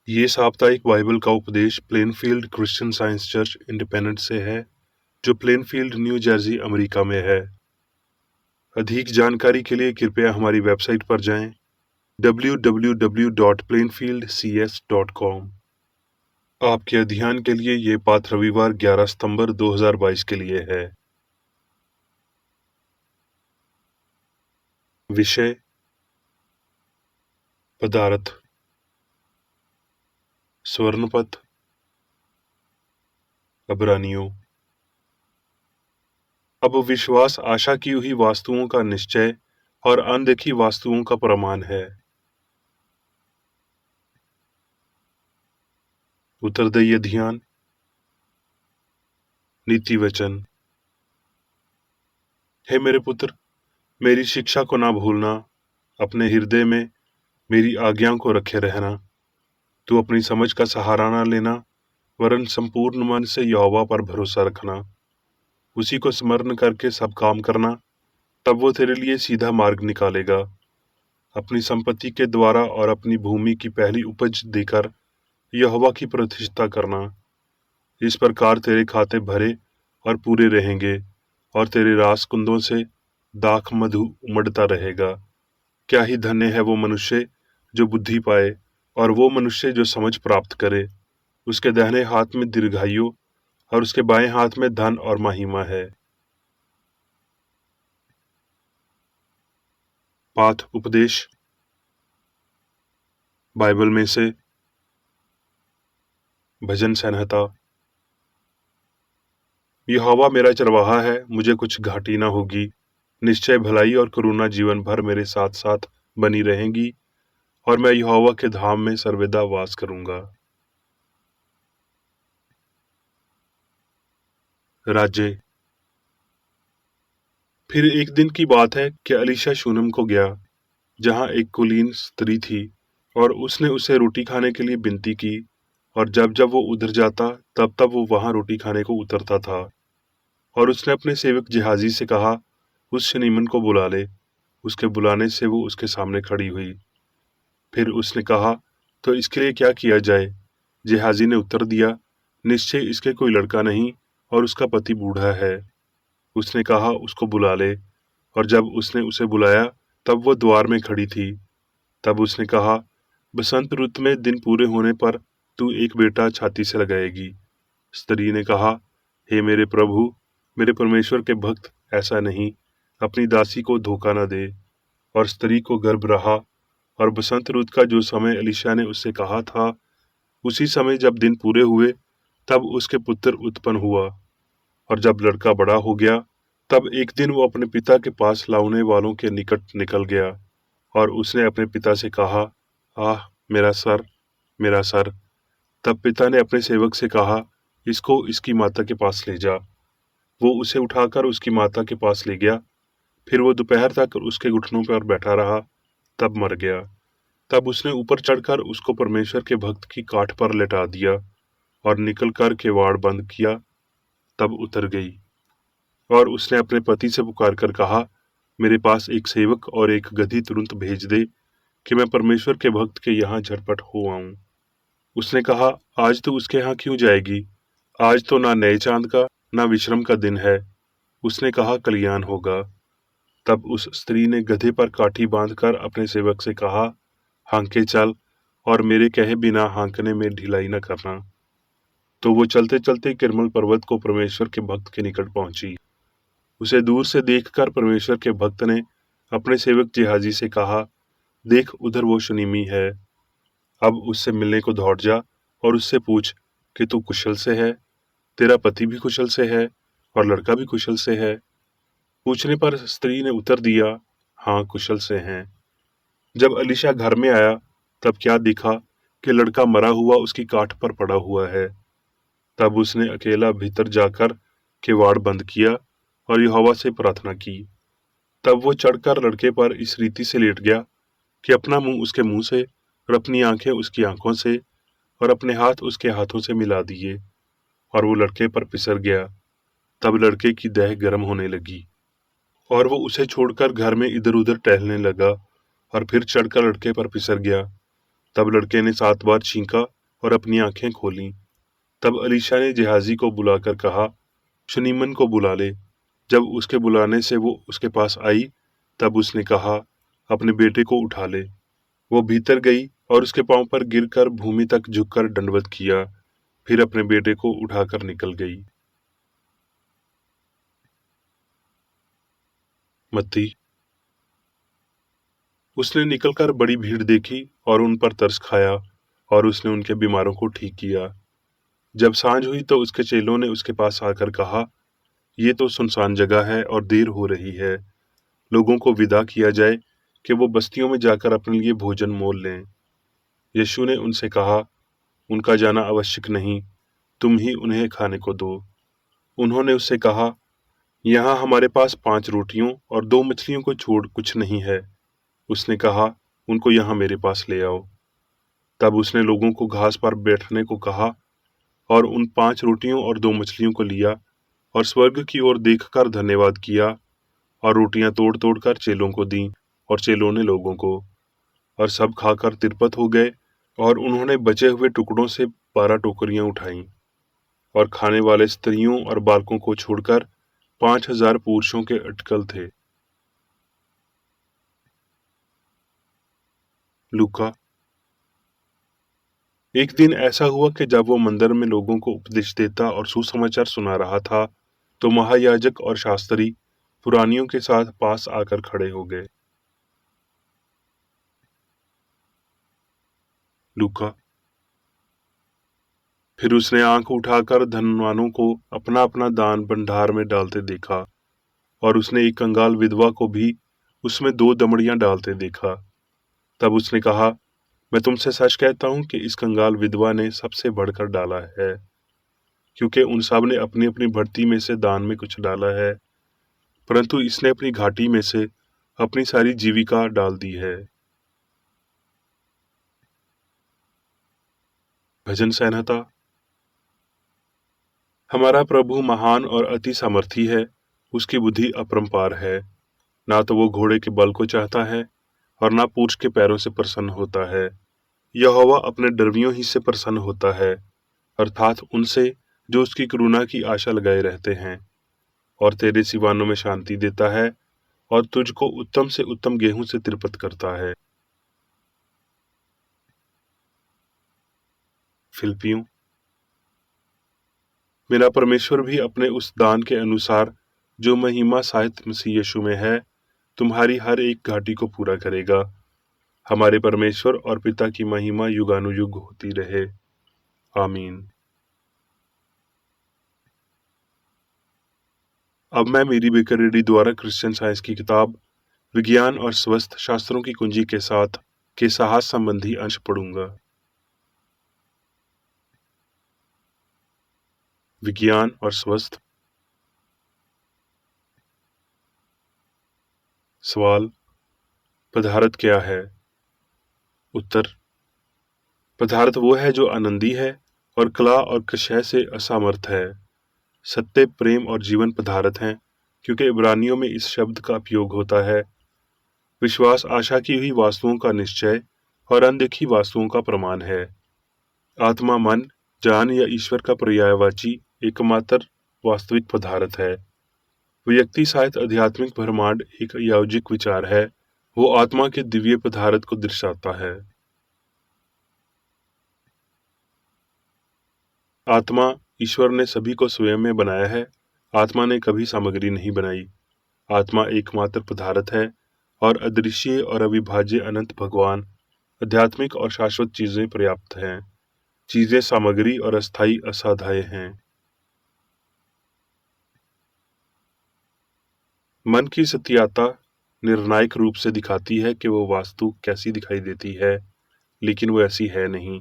ये साप्ताहिक बाइबल का उपदेश Plainfield Christian science church independent से है, जो प्लेनफील्ड, न्यू जर्सी, अमेरिका में है। अधिक जानकारी के लिए कृपया हमारी वेबसाइट पर जाएं www.plainfieldcs.com। आपके अध्ययन के लिए ये पाठ रविवार 11 सितंबर 2022 के लिए है। विषय: पदार्थ, स्वर्णपथ, अब्रानियों। अब विश्वास आशा की हुई वस्तुओं का निश्चय और अनदेखी वस्तुओं का प्रमाण है। उत्तरदायी ध्यान। नीति वचन। हे मेरे पुत्र, मेरी शिक्षा को ना भूलना, अपने हृदय में मेरी आज्ञाओं को रखे रहना। तू अपनी समझ का सहारा ना लेना, वरन संपूर्ण मन से यहोवा पर भरोसा रखना। उसी को स्मरण करके सब काम करना, तब वो तेरे लिए सीधा मार्ग निकालेगा। अपनी संपत्ति के द्वारा और अपनी भूमि की पहली उपज देकर यहोवा की प्रतिष्ठा करना। इस प्रकार तेरे खाते भरे और पूरे रहेंगे, और तेरे रास कुंदों से दाख मधु उमड़ता रहेगा। क्या ही धन्य है वो मनुष्य जो बुद्धि पाए, और वो मनुष्य जो समझ प्राप्त करे। उसके दाहिने हाथ में दीर्घायु और उसके बाएं हाथ में धन और महिमा है। पाठ उपदेश बाइबल में से भजन संहिता। यहोवा मेरा चरवाहा है, मुझे कुछ घाटी न होगी। निश्चय भलाई और करुणा जीवन भर मेरे साथ साथ बनी रहेंगी, और मैं यहोवा के धाम में सर्वदा वास करूंगा। राज्य। फिर एक दिन की बात है कि अलीशा शूनम को गया, जहां एक कुलीन स्त्री थी, और उसने उसे रोटी खाने के लिए विनती की। और जब जब वो उधर जाता, तब तब वो वहां रोटी खाने को उतरता था। और उसने अपने सेवक जिहाजी से कहा, उस शनीमन को बुला ले। उसके बुलाने से वो उसके सामने खड़ी हुई। फिर उसने कहा, तो इसके लिए क्या किया जाए? जिहाजी ने उत्तर दिया, निश्चय इसके कोई लड़का नहीं, और उसका पति बूढ़ा है। उसने कहा, उसको बुला ले। और जब उसने उसे बुलाया, तब वो द्वार में खड़ी थी। तब उसने कहा, बसंत ऋतु में दिन पूरे होने पर तू एक बेटा छाती से लगाएगी। स्त्री ने कहा, हे मेरे प्रभु, मेरे परमेश्वर के भक्त ऐसा नहीं, अपनी दासी को धोखा न दे। और स्त्री को गर्भ रहा, और बसंत ऋतु का जो समय एलीशा ने उससे कहा था, उसी समय जब दिन पूरे हुए, तब उसके पुत्र उत्पन्न हुआ। और जब लड़का बड़ा हो गया, तब एक दिन वो अपने पिता के पास लाने वालों के निकट निकल गया, और उसने अपने पिता से कहा, आह मेरा सर, मेरा सर। तब पिता ने अपने सेवक से कहा, इसको इसकी माता के पास ले जा। वो उसे उठाकर उसकी माता के पास ले गया। फिर वो दोपहर तक उसके घुटनों पर बैठा रहा, तब मर गया। तब उसने ऊपर चढ़कर उसको परमेश्वर के भक्त की काठ पर लेटा दिया, और निकल कर किवाड़ बंद किया। तब उतर गई। और उसने अपने पति से पुकार कर कहा, मेरे पास एक सेवक और एक गदही तुरंत भेज दे, कि मैं परमेश्वर के भक्त के यहाँ झटपट हो आऊं। उसने कहा, आज तो उसके यहाँ क्यों जाएगी? आज तो ना नए चांद का ना विश्राम का दिन है। उसने कहा, कल्याण होगा। तब उस स्त्री ने गधे पर काठी बांधकर अपने सेवक से कहा, हाँके चल, और मेरे कहे बिना हाँकने में ढिलाई न करना। तो वो चलते चलते किरमल पर्वत को परमेश्वर के भक्त के निकट पहुंची। उसे दूर से देखकर परमेश्वर के भक्त ने अपने सेवक जिहाजी से कहा, देख उधर वो शूनेमी है। अब उससे मिलने को दौड़ जा, और उससे पूछ कि तू कुशल से है, तेरा पति भी कुशल से है, और लड़का भी कुशल से है। पूछने पर स्त्री ने उत्तर दिया, हाँ कुशल से हैं। जब अलीशा घर में आया, तब क्या देखा कि लड़का मरा हुआ उसकी काठ पर पड़ा हुआ है। तब उसने अकेला भीतर जाकर किवाड़ बंद किया, और यहोवा से प्रार्थना की। तब वो चढ़कर लड़के पर इस रीति से लेट गया कि अपना मुंह उसके मुंह से, और अपनी आंखें उसकी आंखों से, और अपने हाथ उसके हाथों से मिला दिए, और वो लड़के पर पिसर गया। तब लड़के की देह गर्म होने लगी, और वो उसे छोड़कर घर में इधर उधर टहलने लगा, और फिर चढ़कर लड़के पर पिसर गया। तब लड़के ने 7 बार छींका, और अपनी आंखें खोलीं। तब अलीशा ने गेहाजी को बुलाकर कहा, शूनेमिन को बुला ले। जब उसके बुलाने से वो उसके पास आई, तब उसने कहा, अपने बेटे को उठा ले। वो भीतर गई और उसके पांव पर गिरकर भूमि तक झुककर दंडवत किया, फिर अपने बेटे को उठाकर निकल गई। मत्ती। उसने निकलकर बड़ी भीड़ देखी और उन पर तरस खाया, और उसने उनके बीमारों को ठीक किया। जब सांझ हुई तो उसके चेलों ने उसके पास आकर कहा, ये तो सुनसान जगह है और देर हो रही है। लोगों को विदा किया जाए कि वो बस्तियों में जाकर अपने लिए भोजन मोल लें। यीशु ने उनसे कहा, उनका जाना आवश्यक नहीं, तुम ही उन्हें खाने को दो। उन्होंने उससे कहा, यहाँ हमारे पास 5 रोटियों और 2 मछलियों को छोड़ कुछ नहीं है। उसने कहा, उनको यहाँ मेरे पास ले आओ। तब उसने लोगों को घास पर बैठने को कहा और उन 5 रोटियों और 2 मछलियों को लिया और स्वर्ग की ओर देखकर धन्यवाद किया और रोटियां तोड़ तोड़ कर चेलों को दी और चेलों ने लोगों को, और सब खाकर तिरपत हो गए। और उन्होंने बचे हुए टुकड़ों से 12 टोकरियां उठाईं और खाने वाले स्त्रियों और बालकों को छोड़कर 5,000 पुरुषों के अटकल थे। लूका। एक दिन ऐसा हुआ कि जब वो मंदिर में लोगों को उपदेश देता और सुसमाचार सुना रहा था, तो महायाजक और शास्त्री पुरानियों के साथ पास आकर खड़े हो गए। लूका। फिर उसने आंख उठाकर धनवानों को अपना अपना दान भंडार में डालते देखा, और उसने एक कंगाल विधवा को भी उसमें 2 दमड़ियां डालते देखा। तब उसने कहा, मैं तुमसे सच कहता हूं कि इस कंगाल विधवा ने सबसे बढ़कर डाला है, क्योंकि उन सब ने अपनी अपनी भर्ती में से दान में कुछ डाला है, परंतु इसने अपनी घाटी में से अपनी सारी जीविका डाल दी है। भजन संहिता। हमारा प्रभु महान और अति सामर्थी है, उसकी बुद्धि अपरंपार है। ना तो वो घोड़े के बल को चाहता है और ना पूंछ के पैरों से प्रसन्न होता है। यहोवा अपने डरवियों ही से प्रसन्न होता है, अर्थात उनसे जो उसकी करुणा की आशा लगाए रहते हैं। और तेरे सिवानों में शांति देता है और तुझको उत्तम से उत्तम गेहूं से तिरपत करता है। फिलिपियों। मेरा परमेश्वर भी अपने उस दान के अनुसार जो महिमा साहित्य मसीह यीशु में है, तुम्हारी हर एक घाटी को पूरा करेगा। हमारे परमेश्वर और पिता की महिमा युगानुयुग होती रहे। आमीन। अब मैं मेरी बेकर रेड्डी द्वारा क्रिश्चियन साइंस की किताब विज्ञान और स्वस्थ शास्त्रों की कुंजी के साथ के साहस संबंधी अंश पढ़ूंगा। विज्ञान और स्वस्थ। सवाल, पदार्थ क्या है? उत्तर, पदार्थ वो है जो आनंदी है और कला और कषय से असमर्थ है। सत्य, प्रेम और जीवन पदार्थ हैं, क्योंकि इब्रानियों में इस शब्द का उपयोग होता है। विश्वास आशा की हुई वस्तुओं का निश्चय और अनदेखी वस्तुओं का प्रमाण है। आत्मा, मन, जान या ईश्वर का पर्यायवाची एकमात्र वास्तविक पदार्थ है। व्यक्ति सहित आध्यात्मिक ब्रह्मांड एक यावजिक विचार है। वो आत्मा के दिव्य पदार्थ को दर्शाता है। आत्मा, ईश्वर ने सभी को स्वयं में बनाया है। आत्मा ने कभी सामग्री नहीं बनाई। आत्मा एकमात्र पदार्थ है और अदृश्य और अविभाज्य अनंत भगवान, आध्यात्मिक और शाश्वत चीजें पर्याप्त हैं। चीजें सामग्री और अस्थायी असाध्य हैं। मन की सत्याता निर्णायक रूप से दिखाती है कि वो वास्तु कैसी दिखाई देती है, लेकिन वो ऐसी है नहीं।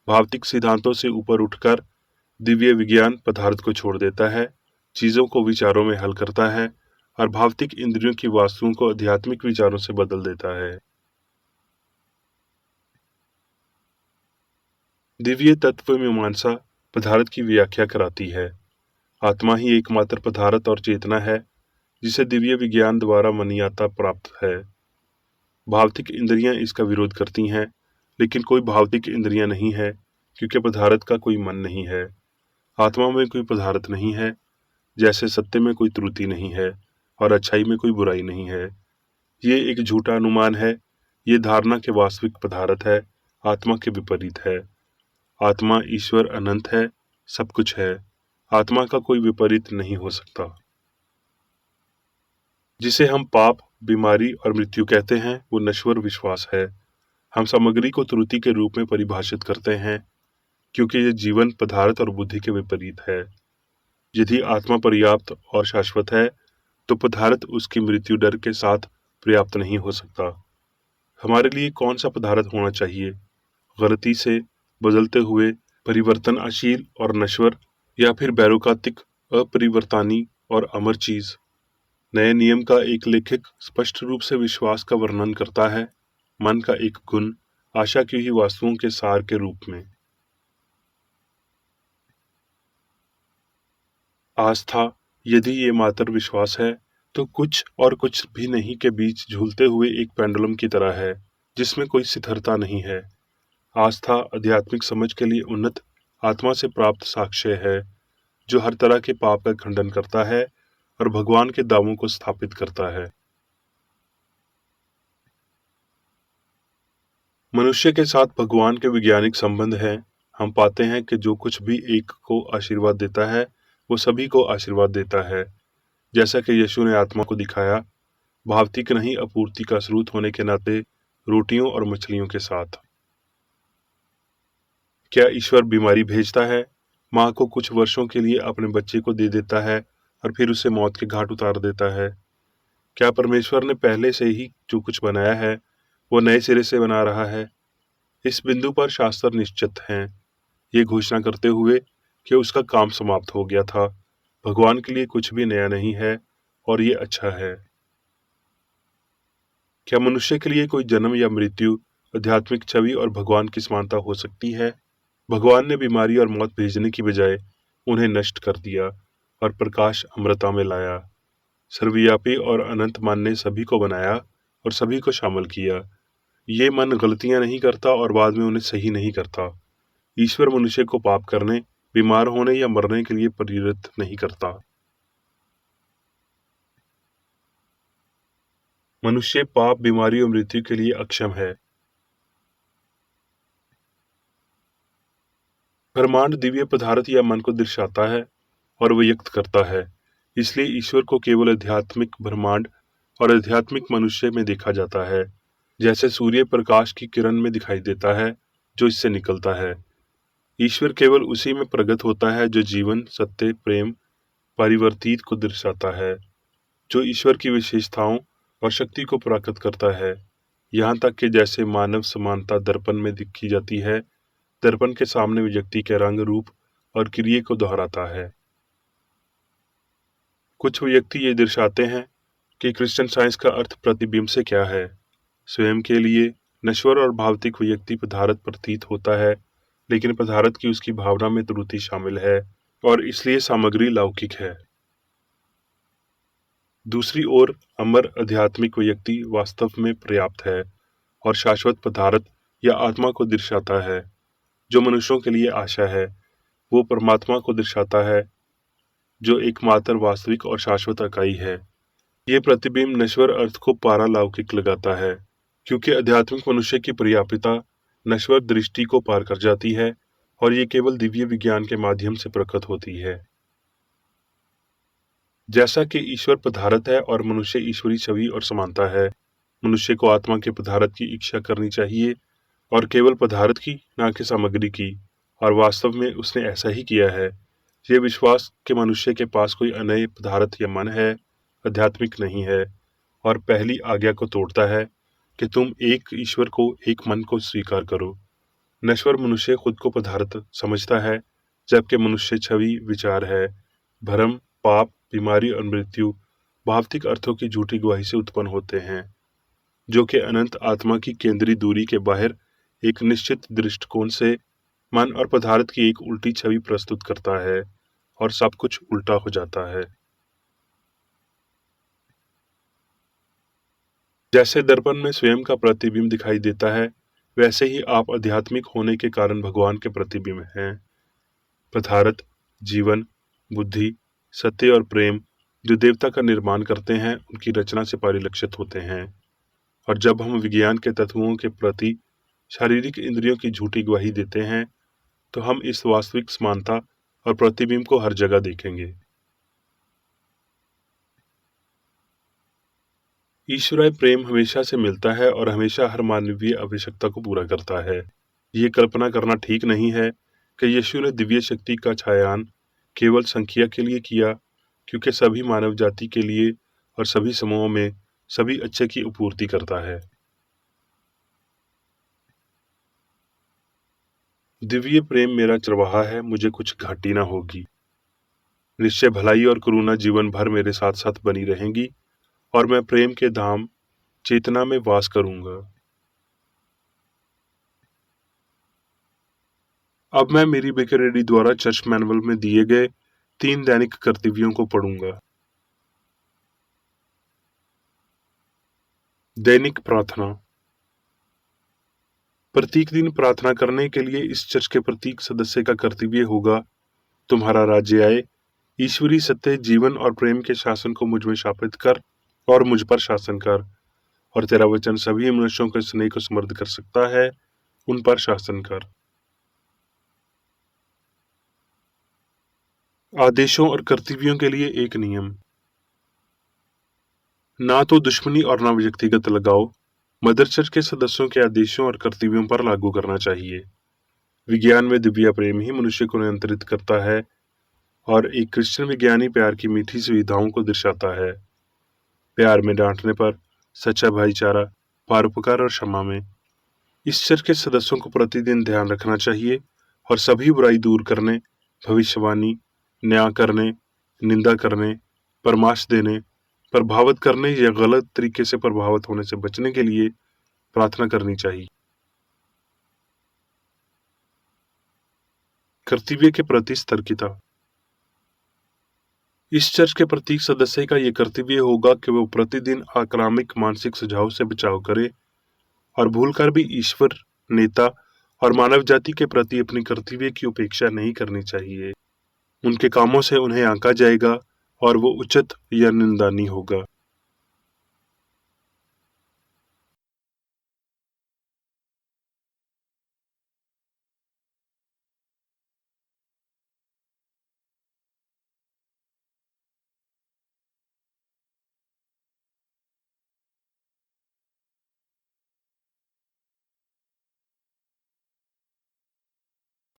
भौतिक सिद्धांतों से ऊपर उठकर दिव्य विज्ञान पदार्थ को छोड़ देता है, चीजों को विचारों में हल करता है और भौतिक इंद्रियों की वास्तुओं को आध्यात्मिक विचारों से बदल देता है। दिव्य तत्व मीमांसा पदार्थ की व्याख्या कराती है। आत्मा ही एकमात्र पदार्थ और चेतना है जिसे दिव्य विज्ञान द्वारा मान्यता प्राप्त है। भौतिक इंद्रियां इसका विरोध करती हैं, लेकिन कोई भौतिक इंद्रियां नहीं है क्योंकि पदार्थ का कोई मन नहीं है। आत्मा में कोई पदार्थ नहीं है, जैसे सत्य में कोई त्रुटि नहीं है और अच्छाई में कोई बुराई नहीं है। ये एक झूठा अनुमान है। ये धारणा के वास्तविक पदार्थ है, आत्मा के विपरीत है। आत्मा ईश्वर अनंत है, सब कुछ है। आत्मा का कोई विपरीत नहीं हो सकता। जिसे हम पाप, बीमारी और मृत्यु कहते हैं, वो नश्वर विश्वास है। हम सामग्री को त्रुटि के रूप में परिभाषित करते हैं, क्योंकि ये जीवन, पदार्थ और बुद्धि के विपरीत है। यदि आत्मा पर्याप्त और शाश्वत है, तो पदार्थ उसकी मृत्यु डर के साथ पर्याप्त नहीं हो सकता। हमारे लिए कौन सा पदार्थ होना चाहिए? गलती से बदलते हुए, परिवर्तनशील और नश्वर, या फिर बैरोकातिक, अपरिवर्तनी और अमर चीज? नए नियम का एक लेखक स्पष्ट रूप से विश्वास का वर्णन करता है, मन का एक गुण, आशा की हुई वस्तुओं के सार के रूप में। आस्था, यदि ये मात्र विश्वास है, तो कुछ और कुछ भी नहीं के बीच झूलते हुए एक पेंडुलम की तरह है, जिसमें कोई स्थिरता नहीं है। आस्था आध्यात्मिक समझ के लिए उन्नत आत्मा से प्राप्त साक्ष्य है, जो हर तरह के पाप का खंडन करता है और भगवान के दावों को स्थापित करता है। मनुष्य के साथ भगवान के वैज्ञानिक संबंध हैं। हम पाते हैं कि जो कुछ भी एक को आशीर्वाद देता है, वो सभी को आशीर्वाद देता है। जैसा कि यीशु ने आत्मा को दिखाया, भावतिक नहीं आपूर्ति का स्रोत होने के नाते रोटियों और मछलियों के साथ। क्या ईश्वर बीमारी भेजता है? माँ को कुछ वर्षों के लिए अपने बच्चे को दे देता है और फिर उसे मौत के घाट उतार देता है। क्या परमेश्वर ने पहले से ही जो कुछ बनाया है, वो नए सिरे से बना रहा है? इस बिंदु पर शास्त्र निश्चित हैं, ये घोषणा करते हुए कि उसका काम समाप्त हो गया था। भगवान के लिए कुछ भी नया नहीं है और ये अच्छा है। क्या मनुष्य के लिए कोई जन्म या मृत्यु, आध्यात्मिक छवि और भगवान की समानता हो सकती है? भगवान ने बीमारी और मौत भेजने की बजाय उन्हें नष्ट कर दिया और प्रकाश अमृता में लाया। सर्वव्यापी और अनंत मन ने सभी को बनाया और सभी को शामिल किया। ये मन गलतियां नहीं करता और बाद में उन्हें सही नहीं करता। ईश्वर मनुष्य को पाप करने, बीमार होने या मरने के लिए प्रेरित नहीं करता। मनुष्य पाप, बीमारी और मृत्यु के लिए अक्षम है। ब्रह्मांड दिव्य पदार्थ या मन को दर्शाता है और व्यक्त करता है। इसलिए ईश्वर को केवल आध्यात्मिक ब्रह्मांड और आध्यात्मिक मनुष्य में देखा जाता है, जैसे सूर्य प्रकाश की किरण में दिखाई देता है जो इससे निकलता है। ईश्वर केवल उसी में प्रकट होता है जो जीवन, सत्य, प्रेम, परिवर्तित को दर्शाता है, जो ईश्वर की विशेषताओं और शक्ति को प्रकट करता है। यहाँ तक कि जैसे मानव समानता दर्पण में दिखी जाती है, दर्पण के सामने व्यक्ति के रंग, रूप और क्रिया को दोहराता है। कुछ व्यक्ति ये दर्शाते हैं कि क्रिश्चियन साइंस का अर्थ प्रतिबिंब से क्या है। स्वयं के लिए नश्वर और भौतिक व्यक्ति पदार्थ प्रतीत होता है, लेकिन पदार्थ की उसकी भावना में त्रुटि शामिल है और इसलिए सामग्री लौकिक है। दूसरी ओर अमर आध्यात्मिक व्यक्ति वास्तव में पर्याप्त है और शाश्वत पदार्थ या आत्मा को दर्शाता है, जो मनुष्यों के लिए आशा है। वो परमात्मा को दर्शाता है, जो एकमात्र वास्तविक और शाश्वत इकाई है। ये प्रतिबिंब नश्वर अर्थ को पारलौकिक लगाता है, क्योंकि आध्यात्मिक मनुष्य की पर्याप्तता नश्वर दृष्टि को पार कर जाती है और ये केवल दिव्य विज्ञान के माध्यम से प्रकट होती है। जैसा कि ईश्वर पदार्थ है और मनुष्य ईश्वरी छवि और समानता है, मनुष्य को आत्मा के पदार्थ की इच्छा करनी चाहिए और केवल पदार्थ की, ना कि सामग्री की, और वास्तव में उसने ऐसा ही किया है। ये विश्वास कि मनुष्य के पास कोई अनय पदार्थ या मन है, आध्यात्मिक नहीं है और पहली आज्ञा को तोड़ता है कि तुम एक ईश्वर को, एक मन को स्वीकार करो। नश्वर मनुष्य खुद को पदार्थ समझता है, जबकि मनुष्य छवि, विचार है। भ्रम, पाप, बीमारी और मृत्यु भौतिक अर्थों की झूठी गवाही से उत्पन्न होते हैं, जो कि अनंत आत्मा की केंद्रीय दूरी के बाहर एक निश्चित दृष्टिकोण से मन और पदार्थ की एक उल्टी छवि प्रस्तुत करता है और सब कुछ उल्टा हो जाता है। जैसे दर्पण में स्वयं का प्रतिबिंब दिखाई देता है, वैसे ही आप आध्यात्मिक होने के कारण भगवान के प्रतिबिंब हैं। पदार्थ, जीवन, बुद्धि, सत्य और प्रेम जो देवता का निर्माण करते हैं उनकी रचना से परिलक्षित होते हैं। और जब हम विज्ञान के तत्वों के प्रति शारीरिक इंद्रियों की झूठी गवाही देते हैं तो हम इस वास्तविक समानता और प्रतिबिंब को हर जगह देखेंगे। ईश्वरीय प्रेम हमेशा से मिलता है और हमेशा हर मानवीय आवश्यकता को पूरा करता है। ये कल्पना करना ठीक नहीं है कि यीशु ने दिव्य शक्ति का छायांकन केवल संख्या के लिए किया, क्योंकि सभी मानव जाति के लिए और सभी समूहों में सभी अच्छे की आपूर्ति करता है। दिव्य प्रेम मेरा चरवाहा है, मुझे कुछ घाटी ना होगी। निश्चय भलाई और करुणा जीवन भर मेरे साथ साथ बनी रहेंगी और मैं प्रेम के धाम चेतना में वास करूंगा। अब मैं मेरी बेकरेडी द्वारा चर्च मैनुअल में दिए गए 3 दैनिक कर्तव्यों को पढ़ूंगा। दैनिक प्रार्थना। प्रत्येक दिन प्रार्थना करने के लिए इस चर्च के प्रत्येक सदस्य का कर्तव्य होगा, तुम्हारा राज्य आए, ईश्वरीय सत्य, जीवन और प्रेम के शासन को मुझ में स्थापित कर और मुझ पर शासन कर, और तेरा वचन सभी मनुष्यों के स्नेह को समृद्ध कर सकता है, उन पर शासन कर। आदेशों और कर्तव्यों के लिए एक नियम। ना तो दुश्मनी और ना व्यक्तिगत लगाव मदर चर्च के सदस्यों के आदेशों और कर्तव्यों पर लागू करना चाहिए। विज्ञान में दिव्य प्रेम ही मनुष्य को नियंत्रित करता है और एक क्रिश्चियन विज्ञानी प्यार की मीठी सुविधाओं को दर्शाता है। प्यार में डांटने पर, सच्चा भाईचारा, परोपकार और क्षमा में। इस चर्च के सदस्यों को प्रतिदिन ध्यान रखना चाहिए और सभी बुराई दूर करने, भविष्यवाणी, न्याय करने, निंदा करने, परामर्श देने, प्रभावित करने या गलत तरीके से प्रभावित होने से बचने के लिए प्रार्थना करनी चाहिए। कर्तव्य के प्रति सतर्कता। इस चर्च के प्रत्येक सदस्य का यह कर्तव्य होगा कि वो प्रतिदिन आक्रामक मानसिक सुझाव से बचाव करे और भूलकर भी ईश्वर, नेता और मानव जाति के प्रति अपनी कर्तव्य की उपेक्षा नहीं करनी चाहिए। उनके कामों से उन्हें आंका जाएगा और वो उचित या निंदनीय होगा।